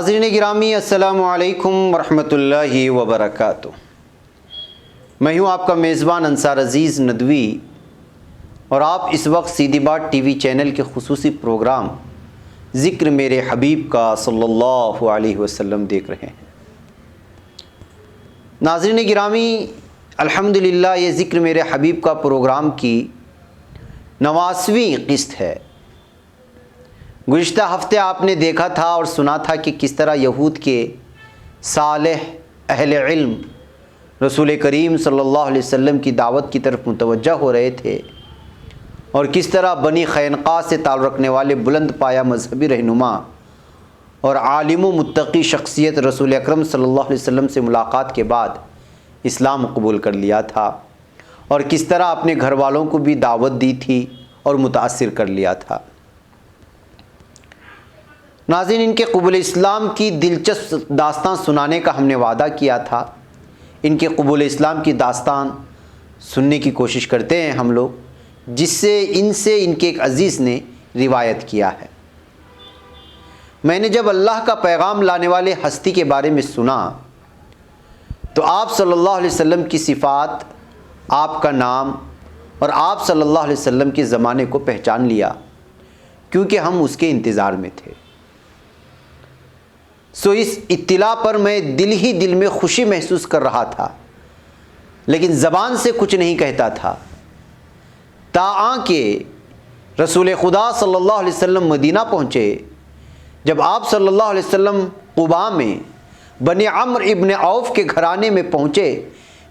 ناظرین گرامی السلام علیکم ورحمۃ اللہ وبرکاتہ۔ میں ہوں آپ کا میزبان انصار عزیز ندوی اور آپ اس وقت سیدھی بات ٹی وی چینل کے خصوصی پروگرام ذکر میرے حبیب کا صلی اللہ علیہ وسلم دیکھ رہے ہیں۔ ناظرین گرامی الحمدللہ یہ ذکر میرے حبیب کا پروگرام کی 89ویں قسط ہے۔ گزشتہ ہفتے آپ نے دیکھا تھا اور سنا تھا کہ کس طرح یہود کے صالح اہل علم رسول کریم صلی اللہ علیہ وسلم کی دعوت کی طرف متوجہ ہو رہے تھے اور کس طرح بنی قینقاع سے تعلق رکھنے والے بلند پایہ مذہبی رہنما اور عالم و متقی شخصیت رسول اکرم صلی اللہ علیہ وسلم سے ملاقات کے بعد اسلام قبول کر لیا تھا اور کس طرح اپنے گھر والوں کو بھی دعوت دی تھی اور متاثر کر لیا تھا۔ ناظرین ان کے قبول اسلام کی دلچسپ داستان سنانے کا ہم نے وعدہ کیا تھا۔ ان کے قبول اسلام کی داستان سننے کی کوشش کرتے ہیں ہم لوگ، جس سے ان کے ایک عزیز نے روایت کیا ہے۔ میں نے جب اللہ کا پیغام لانے والے ہستی کے بارے میں سنا تو آپ صلی اللہ علیہ وسلم کی صفات، آپ کا نام اور آپ صلی اللہ علیہ وسلم کے زمانے کو پہچان لیا، کیونکہ ہم اس کے انتظار میں تھے۔ اس اطلاع پر میں دل میں خوشی محسوس کر رہا تھا، لیکن زبان سے کچھ نہیں کہتا تھا، تاآں کہ رسول خدا صلی اللہ علیہ وسلم مدینہ پہنچے۔ جب آپ صلی اللہ علیہ وسلم قباء میں بنی عمرو ابن عوف کے گھرانے میں پہنچے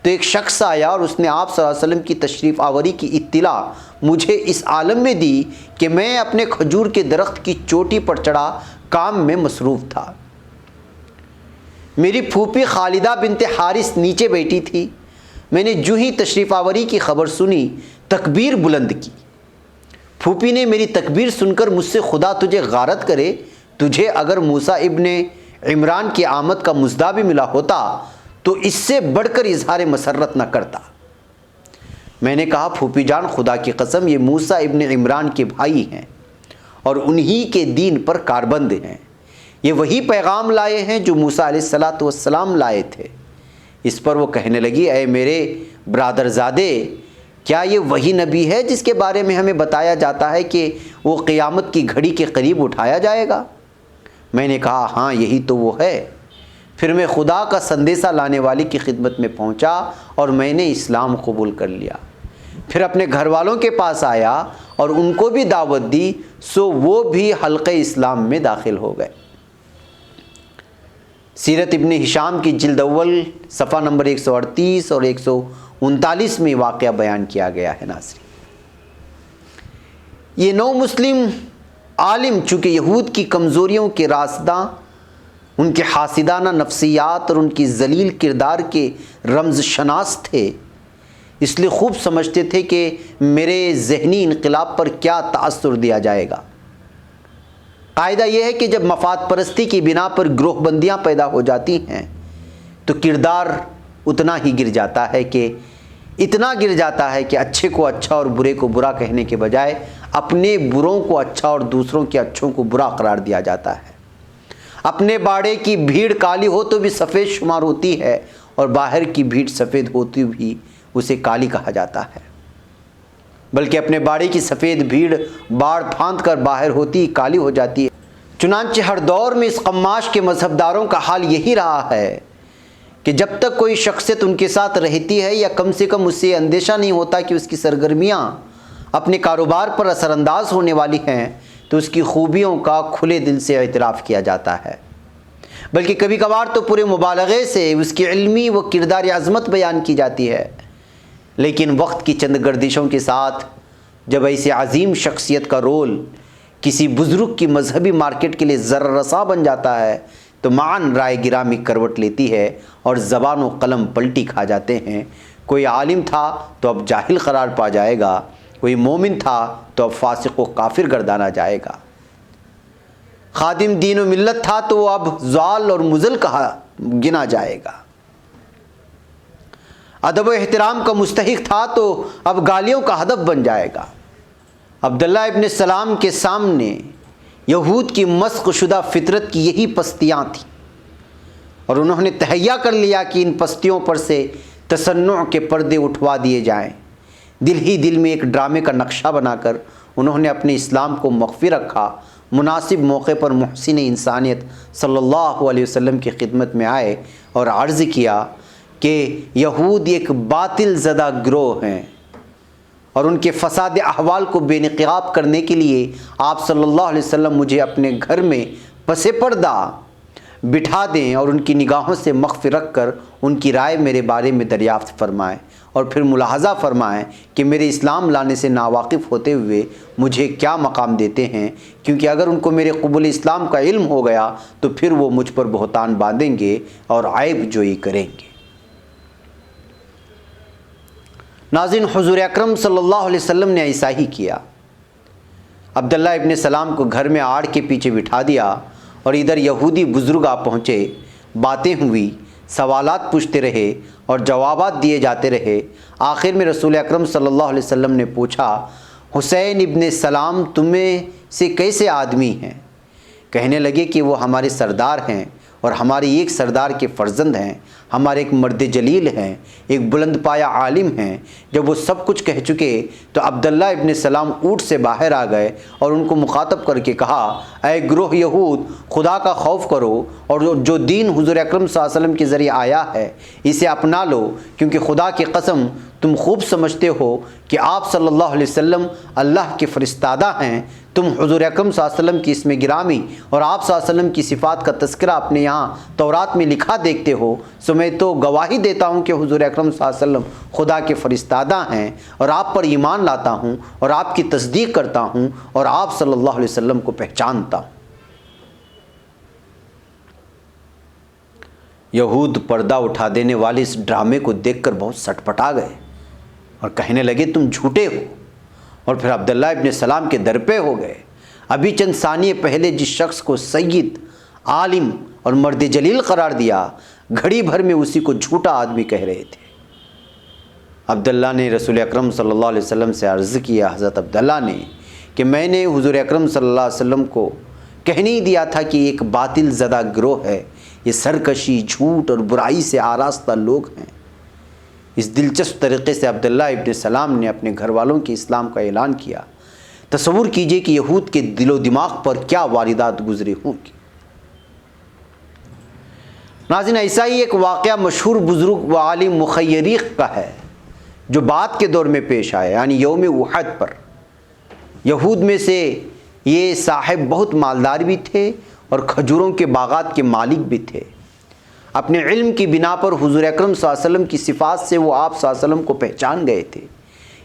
تو ایک شخص آیا اور اس نے آپ صلی اللہ علیہ وسلم کی تشریف آوری کی اطلاع مجھے اس عالم میں دی کہ میں اپنے کھجور کے درخت کی چوٹی پر چڑھا کام میں مصروف تھا۔ میری پھوپھی خالدہ بنت حارث نیچے بیٹھی تھی۔ میں نے جو ہی تشریف آوری کی خبر سنی تکبیر بلند کی۔ پھوپھی نے میری تکبیر سن کر مجھ سے خدا تجھے غارت کرے، تجھے اگر موسیٰ ابن عمران کی آمد کا مژدہ بھی ملا ہوتا تو اس سے بڑھ کر اظہار مسرت نہ کرتا۔ میں نے کہا پھوپھی جان خدا کی قسم یہ موسیٰ ابن عمران کے بھائی ہیں اور انہی کے دین پر کاربند ہیں، یہ وہی پیغام لائے ہیں جو موسیٰ علیہ السلام لائے تھے۔ اس پر وہ کہنے لگی اے میرے برادر زادے، کیا یہ وہی نبی ہے جس کے بارے میں ہمیں بتایا جاتا ہے کہ وہ قیامت کی گھڑی کے قریب اٹھایا جائے گا؟ میں نے کہا ہاں یہی تو وہ ہے۔ پھر میں خدا کا سندیسہ لانے والے کی خدمت میں پہنچا اور میں نے اسلام قبول کر لیا۔ پھر اپنے گھر والوں کے پاس آیا اور ان کو بھی دعوت دی، سو وہ بھی حلقہ اسلام میں داخل ہو گئے۔ سیرت ابن ہشام کی جلد اول صفحہ نمبر 138 اور 139 میں واقعہ بیان کیا گیا ہے۔ ناظرین یہ نو مسلم عالم چونکہ یہود کی کمزوریوں کے راسداں، ان کے حاسدانہ نفسیات اور ان کی ذلیل کردار کے رمز شناس تھے، اس لیے خوب سمجھتے تھے کہ میرے ذہنی انقلاب پر کیا تأثر دیا جائے گا۔ قاعدہ یہ ہے کہ جب مفاد پرستی کی بنا پر گروہ بندیاں پیدا ہو جاتی ہیں تو کردار اتنا ہی گر جاتا ہے کہ اچھے کو اچھا اور برے کو برا کہنے کے بجائے اپنے بروں کو اچھا اور دوسروں کے اچھوں کو برا قرار دیا جاتا ہے۔ اپنے باڑے کی بھیڑ کالی ہو تو بھی سفید شمار ہوتی ہے اور باہر کی بھیڑ سفید ہوتی بھی اسے کالی کہا جاتا ہے، بلکہ اپنے باڑے کی سفید بھیڑ باڑ پھاند کر باہر ہوتی کالی ہو جاتی ہے۔ چنانچہ ہر دور میں اس قماش کے مذہب داروں کا حال یہی رہا ہے کہ جب تک کوئی شخصیت ان کے ساتھ رہتی ہے یا کم سے کم اسے اندیشہ نہیں ہوتا کہ اس کی سرگرمیاں اپنے کاروبار پر اثر انداز ہونے والی ہیں تو اس کی خوبیوں کا کھلے دل سے اعتراف کیا جاتا ہے، بلکہ کبھی کبھار تو پورے مبالغے سے اس کی علمی و کرداری عظمت بیان کی جاتی ہے۔ لیکن وقت کی چند گردشوں کے ساتھ جب ایسی عظیم شخصیت کا رول کسی بزرگ کی مذہبی مارکیٹ کے لیے ذرہ رساں بن جاتا ہے تو معاً رائے گرامی کروٹ لیتی ہے اور زبان و قلم پلٹی کھا جاتے ہیں۔ کوئی عالم تھا تو اب جاہل قرار پا جائے گا، کوئی مومن تھا تو اب فاسق و کافر گردانا جائے گا، خادم دین و ملت تھا تو وہ اب ضال اور مضل کہا گنا جائے گا، ادب و احترام کا مستحق تھا تو اب گالیوں کا ہدف بن جائے گا۔ عبداللہ ابن سلام کے سامنے یہود کی مسخ شدہ فطرت کی یہی پستیاں تھیں، اور انہوں نے تہیا کر لیا کہ ان پستیوں پر سے تصنع کے پردے اٹھوا دیے جائیں۔ دل ہی دل میں ایک ڈرامے کا نقشہ بنا کر انہوں نے اپنے اسلام کو مخفی رکھا۔ مناسب موقع پر محسن انسانیت صلی اللہ علیہ وسلم کی خدمت میں آئے اور عرض کیا کہ یہود ایک باطل زدہ گروہ ہیں، اور ان کے فساد احوال کو بے نقاب کرنے کے لیے آپ صلی اللہ علیہ وسلم مجھے اپنے گھر میں پس پردہ بٹھا دیں اور ان کی نگاہوں سے مخفی رکھ کر ان کی رائے میرے بارے میں دریافت فرمائیں، اور پھر ملاحظہ فرمائیں کہ میرے اسلام لانے سے ناواقف ہوتے ہوئے مجھے کیا مقام دیتے ہیں، کیونکہ اگر ان کو میرے قبول اسلام کا علم ہو گیا تو پھر وہ مجھ پر بہتان باندھیں گے اور عیب جوئی کریں گے۔ ناظرین، حضور اکرم صلی اللہ علیہ وسلم نے ایسا ہی کیا۔ عبداللہ ابن سلام کو گھر میں آڑ کے پیچھے بٹھا دیا، اور ادھر یہودی بزرگ آ پہنچے، باتیں ہوئی، سوالات پوچھتے رہے اور جوابات دیے جاتے رہے۔ آخر میں رسول اکرم صلی اللہ علیہ وسلم نے پوچھا، حسین ابن سلام تمہیں سے کیسے آدمی ہیں؟ کہنے لگے کہ وہ ہمارے سردار ہیں اور ہمارے ایک سردار کے فرزند ہیں، ہمارے ایک مرد جلیل ہیں، ایک بلند پایہ عالم ہیں۔ جب وہ سب کچھ کہہ چکے تو عبداللہ ابن سلام اونٹ سے باہر آ گئے اور ان کو مخاطب کر کے کہا، اے گروہ یہود، خدا کا خوف کرو اور جو دین حضور اکرم صلی اللہ علیہ وسلم کے ذریعے آیا ہے اسے اپنا لو، کیونکہ خدا کی قسم تم خوب سمجھتے ہو کہ آپ صلی اللہ علیہ وسلم اللہ کے فرستادہ ہیں۔ تم حضور اکرم صلی اللہ علیہ وسلم کی اسم گرامی اور آپ صلی اللہ علیہ وسلم کی صفات کا تذکرہ اپنے یہاں تورات میں لکھا دیکھتے ہو، سو میں تو گواہی دیتا ہوں کہ حضور اکرم صلی اللہ علیہ وسلم خدا کے فرستادہ ہیں، اور آپ پر ایمان لاتا ہوں اور آپ کی تصدیق کرتا ہوں اور آپ صلی اللہ علیہ وسلم کو پہچانتا ہوں۔ یہود پردہ اٹھا دینے والے اس ڈرامے کو دیکھ کر بہت سٹپٹا گئے اور کہنے لگے تم جھوٹے ہو، اور پھر عبداللہ ابن سلام کے در پہ ہو گئے۔ ابھی چند ثانیے پہلے جس شخص کو سید، عالم اور مرد جلیل قرار دیا، گھڑی بھر میں اسی کو جھوٹا آدمی کہہ رہے تھے۔ عبداللہ نے رسول اکرم صلی اللہ علیہ وسلم سے عرض کیا، حضرت عبداللہ نے، کہ میں نے حضور اکرم صلی اللہ علیہ وسلم کو کہنے ہی دیا تھا کہ ایک باطل زدہ گروہ ہے، یہ سرکشی، جھوٹ اور برائی سے آراستہ لوگ ہیں۔ اس دلچسپ طریقے سے عبداللہ ابن سلام نے اپنے گھر والوں کے اسلام کا اعلان کیا۔ تصور کیجئے کہ یہود کے دل و دماغ پر کیا واردات گزری ہوں گی۔ ناظرین، ایسا ہی ایک واقعہ مشہور بزرگ و عالم مخیریق کا ہے جو بعد کے دور میں پیش آیا، یعنی یوم احد پر۔ یہود میں سے یہ صاحب بہت مالدار بھی تھے اور کھجوروں کے باغات کے مالک بھی تھے۔ اپنے علم کی بنا پر حضور اکرم صلی اللہ علیہ وسلم کی صفات سے وہ آپ صلی اللہ علیہ وسلم کو پہچان گئے تھے،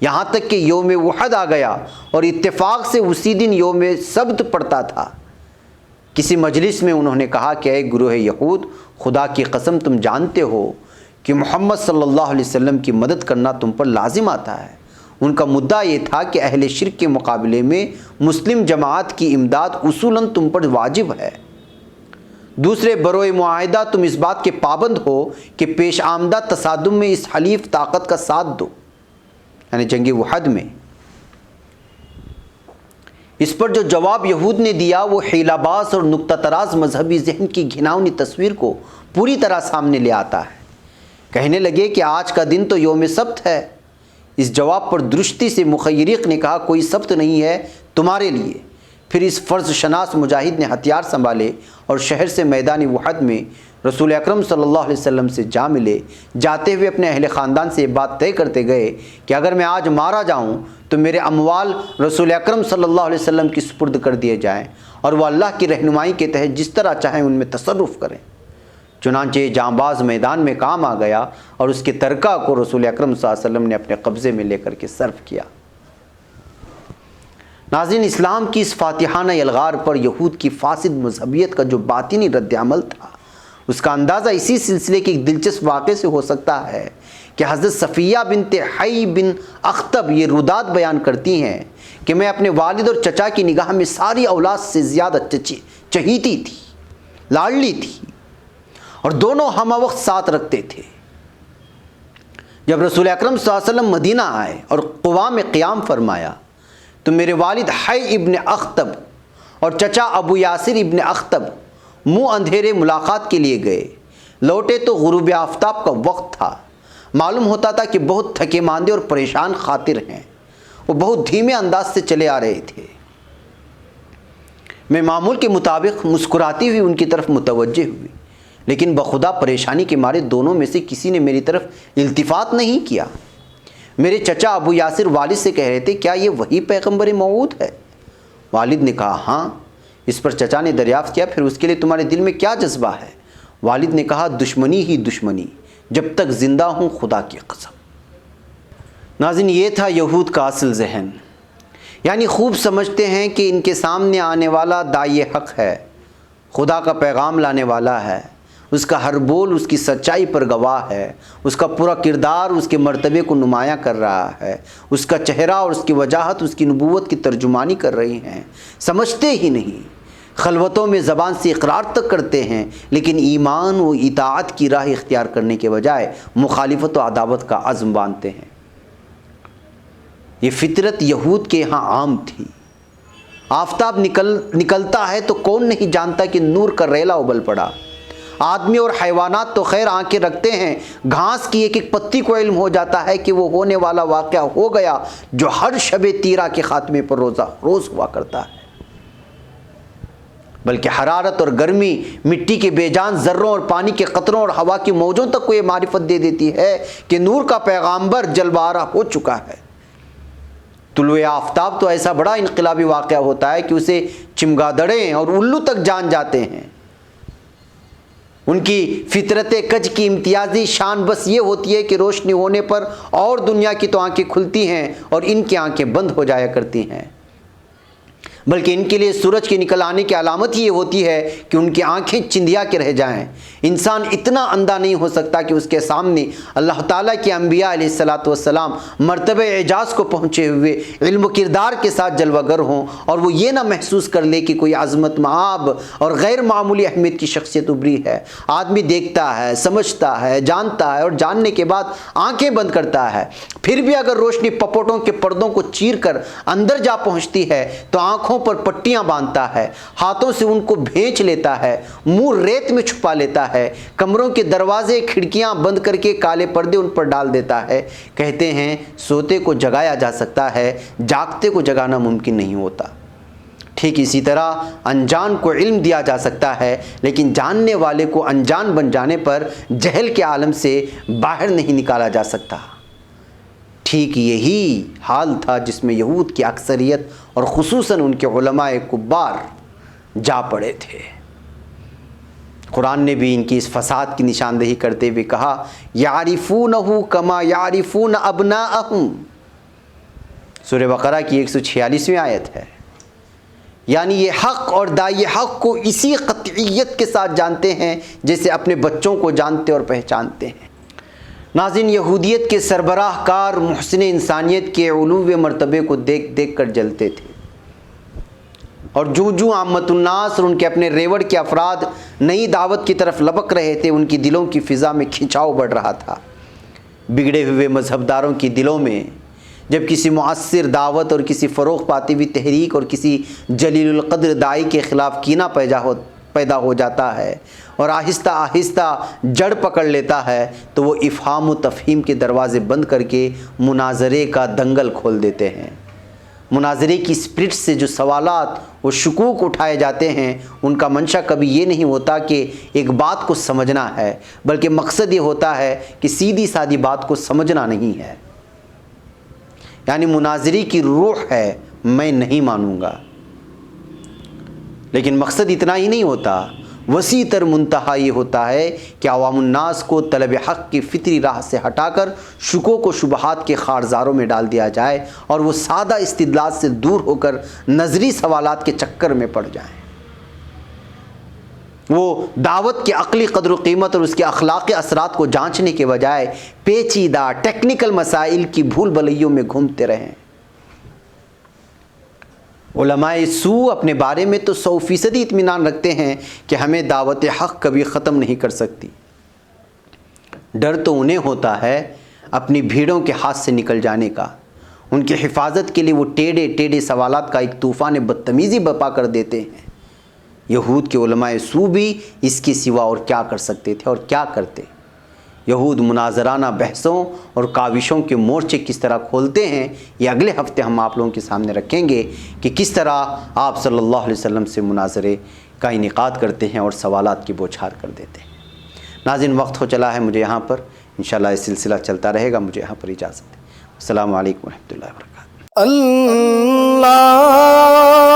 یہاں تک کہ یوم احد آ گیا اور اتفاق سے اسی دن یوم سبت پڑتا تھا۔ کسی مجلس میں انہوں نے کہا کہ اے گروہ یہود، خدا کی قسم تم جانتے ہو کہ محمد صلی اللہ علیہ وسلم کی مدد کرنا تم پر لازم آتا ہے۔ ان کا مدعا یہ تھا کہ اہل شرک کے مقابلے میں مسلم جماعت کی امداد اصولاً تم پر واجب ہے۔ دوسرے بروئے معاہدہ تم اس بات کے پابند ہو کہ پیش آمدہ تصادم میں اس حلیف طاقت کا ساتھ دو، یعنی جنگ احد میں۔ اس پر جو جواب یہود نے دیا وہ حیلہ باز اور نکتہ طراز مذہبی ذہن کی گھناؤنی تصویر کو پوری طرح سامنے لے آتا ہے۔ کہنے لگے کہ آج کا دن تو یوم سبت ہے۔ اس جواب پر درستی سے مخیریق نے کہا، کوئی سبت نہیں ہے تمہارے لیے۔ پھر اس فرض شناس مجاہد نے ہتھیار سنبھالے اور شہر سے میدان احد میں رسول اکرم صلی اللہ علیہ وسلم سے جا ملے۔ جاتے ہوئے اپنے اہل خاندان سے یہ بات طے کرتے گئے کہ اگر میں آج مارا جاؤں تو میرے اموال رسول اکرم صلی اللہ علیہ وسلم کی سپرد کر دیے جائیں اور وہ اللہ کی رہنمائی کے تحت جس طرح چاہیں ان میں تصرف کریں۔ چنانچہ جانباز میدان میں کام آ گیا اور اس کے ترکہ کو رسول اکرم صلی اللہ علیہ وسلم نے اپنے قبضے میں لے کر کے صرف کیا۔ ناظرین، اسلام کی اس فاتحانہ یلغار پر یہود کی فاسد مذہبیت کا جو باطنی رد عمل تھا، اس کا اندازہ اسی سلسلے کے ایک دلچسپ واقعے سے ہو سکتا ہے کہ حضرت صفیہ بنت حی بن اخطب یہ رودات بیان کرتی ہیں کہ میں اپنے والد اور چچا کی نگاہ میں ساری اولاد سے زیادہ چہیتی تھی، لاڈلی تھی، اور دونوں ہمہ وقت ساتھ رکھتے تھے۔ جب رسول اکرم صلی اللہ علیہ وسلم مدینہ آئے اور قوا میں قیام فرمایا تو میرے والد حی ابن اخطب اور چچا ابو یاسر ابن اخطب منہ اندھیرے ملاقات کے لیے گئے۔ لوٹے تو غروب آفتاب کا وقت تھا۔ معلوم ہوتا تھا کہ بہت تھکے ماندے اور پریشان خاطر ہیں۔ وہ بہت دھیمے انداز سے چلے آ رہے تھے۔ میں معمول کے مطابق مسکراتی ہوئی ان کی طرف متوجہ ہوئی، لیکن بخدا پریشانی کے مارے دونوں میں سے کسی نے میری طرف التفات نہیں کیا۔ میرے چچا ابو یاسر والد سے کہہ رہے تھے، کیا یہ وہی پیغمبر موعود ہے؟ والد نے کہا، ہاں۔ اس پر چچا نے دریافت کیا، پھر اس کے لیے تمہارے دل میں کیا جذبہ ہے؟ والد نے کہا، دشمنی ہی دشمنی، جب تک زندہ ہوں، خدا کی قسم۔ ناظرین، یہ تھا یہود کا اصل ذہن، یعنی خوب سمجھتے ہیں کہ ان کے سامنے آنے والا داعی حق ہے، خدا کا پیغام لانے والا ہے، اس کا ہر بول اس کی سچائی پر گواہ ہے، اس کا پورا کردار اس کے مرتبے کو نمایاں کر رہا ہے، اس کا چہرہ اور اس کی وجاہت اس کی نبوت کی ترجمانی کر رہی ہیں۔ سمجھتے ہی نہیں، خلوتوں میں زبان سے اقرار تک کرتے ہیں، لیکن ایمان و اطاعت کی راہ اختیار کرنے کے بجائے مخالفت و عداوت کا عزم باندھتے ہیں۔ یہ فطرت یہود کے یہاں عام تھی۔ آفتاب نکلتا ہے تو کون نہیں جانتا کہ نور کا ریلا ابل پڑا۔ آدمی اور حیوانات تو خیر آنکھیں رکھتے ہیں، گھاس کی ایک ایک پتی کو علم ہو جاتا ہے کہ وہ ہونے والا واقعہ ہو گیا جو ہر شب تیرہ کے خاتمے پر روز ہوا کرتا ہے۔ بلکہ حرارت اور گرمی مٹی کے بے جان ذروں اور پانی کے قطروں اور ہوا کی موجوں تک کو یہ معرفت دے دیتی ہے کہ نور کا پیغامبر جلوارہ ہو چکا ہے۔ طلوع آفتاب تو ایسا بڑا انقلابی واقعہ ہوتا ہے کہ اسے چمگادڑیں اور الو تک جان جاتے ہیں۔ ان کی فطرت کج کی امتیازی شان بس یہ ہوتی ہے کہ روشنی ہونے پر اور دنیا کی تو آنکھیں کھلتی ہیں اور ان کی آنکھیں بند ہو جایا کرتی ہیں، بلکہ ان کے لیے سورج کے نکل آنے کی علامت ہی یہ ہوتی ہے کہ ان کی آنکھیں چندیا کے رہ جائیں۔ انسان اتنا اندھا نہیں ہو سکتا کہ اس کے سامنے اللہ تعالیٰ کے انبیاء علیہ الصلاۃ والسلام مرتبہ اعجاز کو پہنچے ہوئے علم و کردار کے ساتھ جلوہ گر ہوں اور وہ یہ نہ محسوس کر لے کہ کوئی عظمت مآب اور غیر معمولی اہمیت کی شخصیت ابری ہے۔ آدمی دیکھتا ہے، سمجھتا ہے، جانتا ہے اور جاننے کے بعد آنکھیں بند کرتا ہے۔ پھر بھی اگر روشنی پپوٹوں کے پردوں کو چیر کر اندر جا پہنچتی ہے تو آنکھوں پر پٹیاں باندھتا ہے، ہاتھوں سے ان کو بھینچ لیتا ہے، منہ ریت میں چھپا لیتا ہے، کمروں کے دروازے کھڑکیاں بند کر کے کالے پردے ان پر ڈال دیتا ہے۔ کہتے ہیں سوتے کو جگایا جا سکتا ہے، جاگتے کو جگانا ممکن نہیں ہوتا۔ ٹھیک اسی طرح انجان کو علم دیا جا سکتا ہے، لیکن جاننے والے کو انجان بن جانے پر جہل کے عالم سے باہر نہیں نکالا جا سکتا۔ ٹھیک یہی حال تھا جس میں یہود کی اکثریت اور خصوصاً ان کے علماء کبار جا پڑے تھے۔ قرآن نے بھی ان کی اس فساد کی نشاندہی کرتے ہوئے کہا، یعرفونہ کما یعرفون ابناءہم، سورہ بقرہ کی 146ویں آیت ہے۔ یعنی یہ حق اور داعی حق کو اسی قطعیت کے ساتھ جانتے ہیں جیسے اپنے بچوں کو جانتے اور پہچانتے ہیں۔ ناظرین، یہودیت کے سربراہ کار محسن انسانیت کے علو مرتبے کو دیکھ دیکھ کر جلتے تھے، اور جو عامت الناس اور ان کے اپنے ریوڑ کے افراد نئی دعوت کی طرف لپک رہے تھے، ان کی دلوں کی فضا میں کھنچاؤ بڑھ رہا تھا۔ بگڑے ہوئے مذہب داروں کی دلوں میں جب کسی مؤثر دعوت اور کسی فروغ پاتی ہوئی تحریک اور کسی جلیل القدر داعی کے خلاف کینہ پیدا ہو جاتا ہے اور آہستہ آہستہ جڑ پکڑ لیتا ہے، تو وہ افہام و تفہیم کے دروازے بند کر کے مناظرے کا دنگل کھول دیتے ہیں۔ مناظرے کی اسپرٹ سے جو سوالات و شکوک اٹھائے جاتے ہیں، ان کا منشا کبھی یہ نہیں ہوتا کہ ایک بات کو سمجھنا ہے، بلکہ مقصد یہ ہوتا ہے کہ سیدھی سادھی بات کو سمجھنا نہیں ہے۔ یعنی مناظری کی روح ہے، میں نہیں مانوں گا، لیکن مقصد اتنا ہی نہیں ہوتا، وسیع تر منتہا یہ ہوتا ہے کہ عوام الناس کو طلب حق کی فطری راہ سے ہٹا کر شکوک و شبہات کے خارزاروں میں ڈال دیا جائے اور وہ سادہ استدلال سے دور ہو کر نظری سوالات کے چکر میں پڑ جائیں۔ وہ دعوت کے عقلی قدر و قیمت اور اس کے اخلاقی اثرات کو جانچنے کے بجائے پیچیدہ ٹیکنیکل مسائل کی بھول بھلیوں میں گھومتے رہیں۔ علماء سو اپنے بارے میں تو 100% اطمینان رکھتے ہیں کہ ہمیں دعوت حق کبھی ختم نہیں کر سکتی۔ ڈر تو انہیں ہوتا ہے اپنی بھیڑوں کے ہاتھ سے نکل جانے کا، ان کی حفاظت کے لیے وہ ٹیڑھے ٹیڑھے سوالات کا ایک طوفان بدتمیزی برپا کر دیتے ہیں۔ یہود کے علماء سو بھی اس کے سوا اور کیا کر سکتے تھے اور کیا کرتے؟ یہود مناظرانہ بحثوں اور کاوشوں کے مورچے کس طرح کھولتے ہیں، یہ اگلے ہفتے ہم آپ لوگوں کے سامنے رکھیں گے کہ کس طرح آپ صلی اللہ علیہ وسلم سے مناظرے کا انعقاد کرتے ہیں اور سوالات کی بوچھار کر دیتے ہیں۔ ناظرین، وقت ہو چلا ہے مجھے یہاں پر، انشاءاللہ یہ سلسلہ چلتا رہے گا، مجھے یہاں پر اجازت ہے۔ السلام علیکم ورحمۃ اللہ وبرکاتہ۔ اللہ